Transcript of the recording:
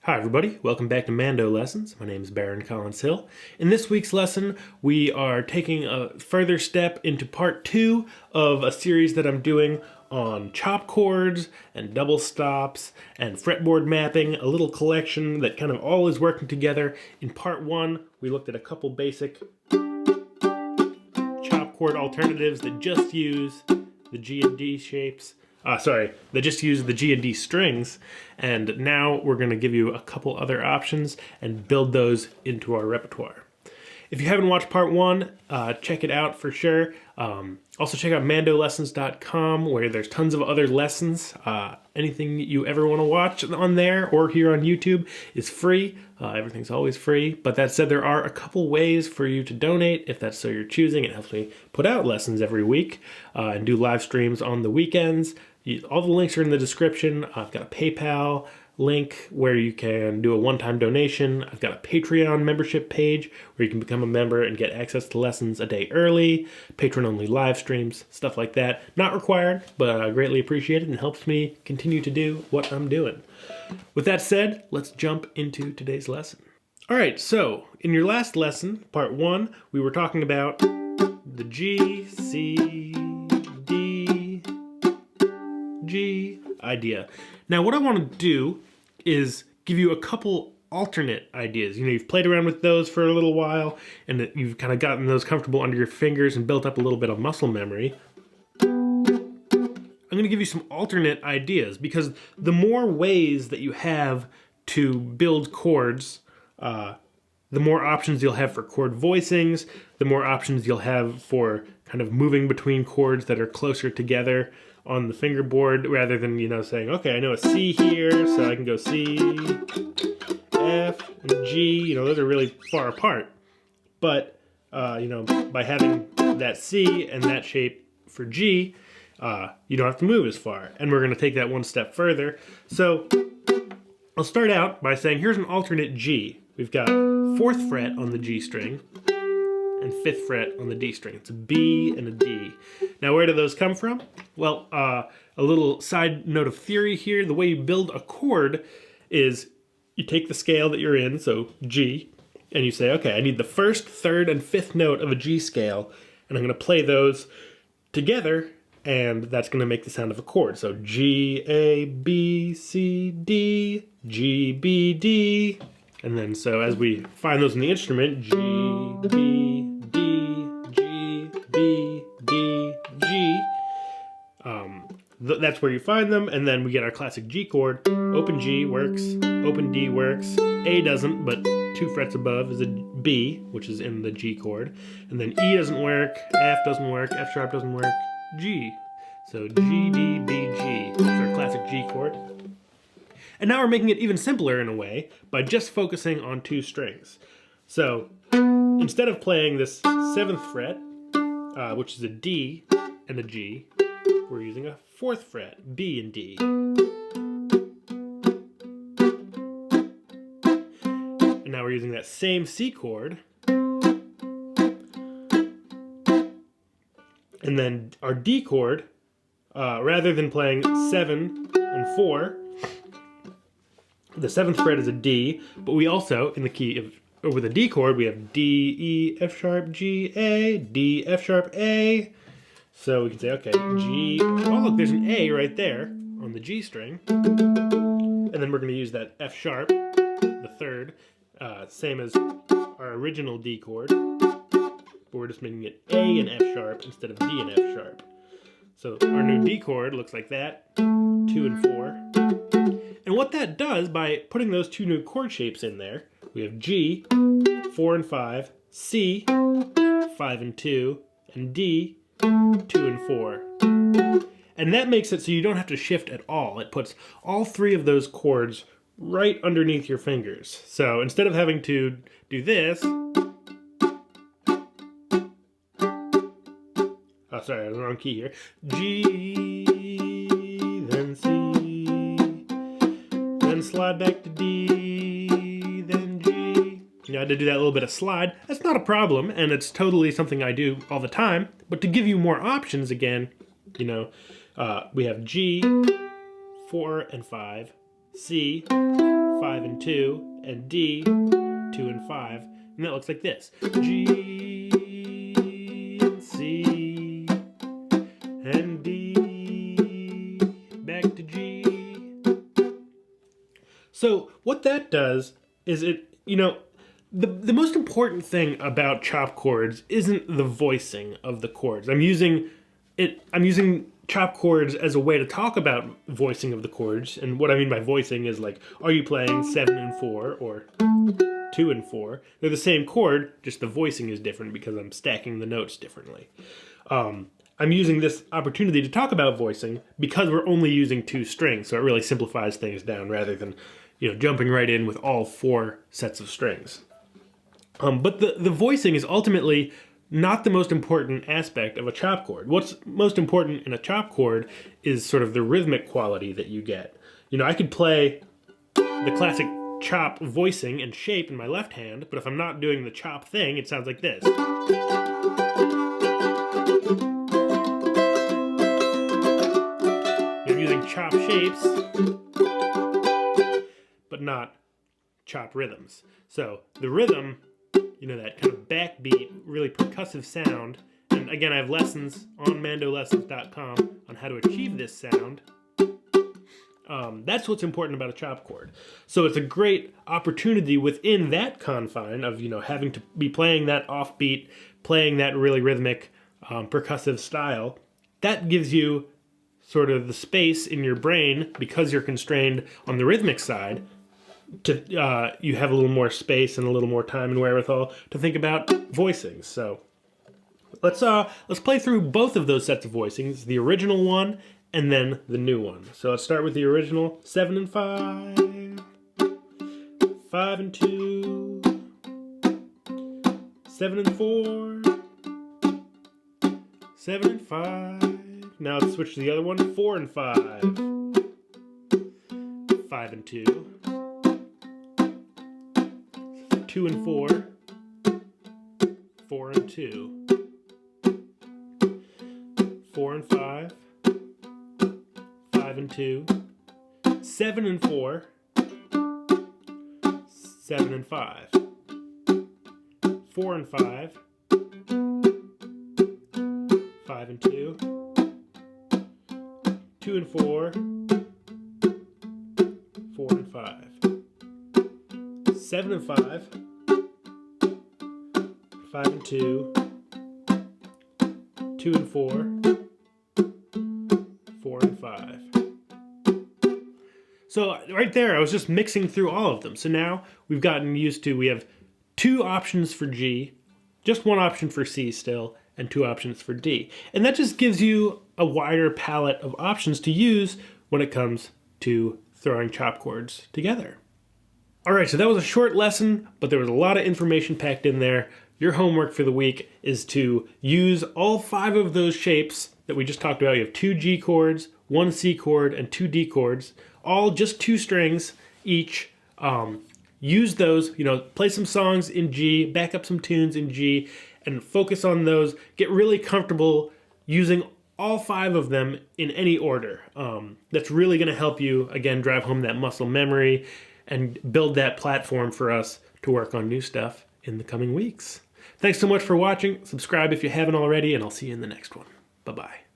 Hi everybody, welcome back to Mando Lessons. My name is Baron Collins Hill. In this week's lesson, we are taking a further step into part 2 of a series that I'm doing on chop chords and double stops and fretboard mapping, a little collection that kind of all is working together. In part 1, we looked at a couple basic chop chord alternatives that just use the G and D shapes. They just use the G and D strings, and now we're going to give you a couple other options and build those into our repertoire. If you haven't watched part 1, check it out for sure. Also check out mandolessons.com, where there's tons of other lessons. Anything you ever want to watch on there or here on YouTube is free. Everything's always free. But that said, there are a couple ways for you to donate if that's so you're choosing. It helps me put out lessons every week and do live streams on the weekends. All the links are in the description. I've got a PayPal link where you can do a one-time donation. I've got a Patreon membership page where you can become a member and get access to lessons a day early, patron-only live streams, stuff like that. Not required, but greatly appreciated and helps me continue to do what I'm doing. With that said, let's jump into today's lesson. All right, so in your last lesson, part 1, we were talking about the G, C, D, G idea. Now what I want to do is give you a couple alternate ideas. You've played around with those for a little while and you've kind of gotten those comfortable under your fingers and built up a little bit of muscle memory. I'm going to give you some alternate ideas because the more ways that you have to build chords, the more options you'll have for chord voicings, the more options you'll have for kind of moving between chords that are closer together on the fingerboard, rather than, saying, okay, I know a C here, so I can go C, F, and G. Those are really far apart. But, by having that C and that shape for G, you don't have to move as far. And we're going to take that one step further. So I'll start out by saying, here's an alternate G. We've got 4th fret on the G string and 5th fret on the D string. It's a B and a D. Now, where do those come from? Well, a little side note of theory here. The way you build a chord is you take the scale that you're in, so G, and you say, okay, I need the 1st, 3rd, and 5th note of a G scale, and I'm going to play those together, and that's going to make the sound of a chord. So G, A, B, C, D, G, B, D. And then, so as we find those in the instrument, G, B, D, G, B, D, G. That's where you find them, and then we get our classic G chord. Open G works, open D works, A doesn't, but 2 frets above is a B, which is in the G chord. And then E doesn't work, F doesn't work, F sharp doesn't work, G. So G, D, B, G. That's our classic G chord. And now we're making it even simpler in a way by just focusing on 2 strings. So instead of playing this 7th fret, which is a D and a G, we're using a 4th fret, B and D. And now we're using that same C chord. And then our D chord, rather than playing 7 and 4, the 7th fret is a D, but we also, in the key of, or with a D chord, we have D, E, F sharp, G, A, D, F sharp, A. So we can say, okay, G, oh look, there's an A right there on the G string. And then we're going to use that F sharp, the 3rd, same as our original D chord, but we're just making it A and F sharp instead of D and F sharp. So our new D chord looks like that, 2 and 4. And what that does, by putting those 2 new chord shapes in there, we have G, 4 and 5, C, 5 and 2, and D, 2 and 4. And that makes it so you don't have to shift at all. It puts all 3 of those chords right underneath your fingers. So instead of having to do this, oh sorry, I was wrong key here, G, then C, then slide back to D, then G. I had to do that little bit of slide. That's not a problem, and it's totally something I do all the time. But to give you more options again, we have G, 4 and 5, C, 5 and 2, and D, 2 and 5, and that looks like this. G and C and D, back to G. So what that does is the most important thing about chop chords isn't the voicing of the chords. I'm using chop chords as a way to talk about voicing of the chords, and what I mean by voicing is like, are you playing 7 and 4 or 2 and 4? They're the same chord, just the voicing is different because I'm stacking the notes differently. I'm using this opportunity to talk about voicing because we're only using 2 strings, so it really simplifies things down rather than jumping right in with all 4 sets of strings. But the voicing is ultimately not the most important aspect of a chop chord. What's most important in a chop chord is sort of the rhythmic quality that you get. I could play the classic chop voicing and shape in my left hand, but if I'm not doing the chop thing, it sounds like this. I'm using chop shapes, but not chop rhythms. So the rhythm, that kind of backbeat, really percussive sound, and again, I have lessons on mandolessons.com on how to achieve this sound. That's what's important about a chop chord. So it's a great opportunity within that confine of, having to be playing that offbeat, playing that really rhythmic, percussive style. That gives you sort of the space in your brain, because you're constrained on the rhythmic side, to you have a little more space and a little more time and wherewithal to think about voicings. So let's play through both of those sets of voicings, the original one and then the new one. So let's start with the original. 7 and 5, 5 and 2, 7 and 4, 7 and 5. Now let's switch to the other one. 4 and 5, 5 and 2, 2 and 4, 4 and 2, 4 and 5, 5 and 2, 7 and 4, 7 and 5, 4 and 5, 5 and 2, 2 and 4, 4 and 5. 7 and 5, 5 and 2, 2 and 4, 4 and 5. So right there, I was just mixing through all of them. So now we've gotten used to, we have 2 options for G, just 1 option for C still, and 2 options for D. And that just gives you a wider palette of options to use when it comes to throwing chop chords together. Alright, so that was a short lesson, but there was a lot of information packed in there. Your homework for the week is to use all 5 of those shapes that we just talked about. You have 2 G chords, 1 C chord, and 2 D chords, all just 2 strings each. Use those, play some songs in G, back up some tunes in G, and focus on those. Get really comfortable using all 5 of them in any order. That's really going to help you, again, drive home that muscle memory and build that platform for us to work on new stuff in the coming weeks. Thanks so much for watching. Subscribe if you haven't already, and I'll see you in the next one. Bye-bye.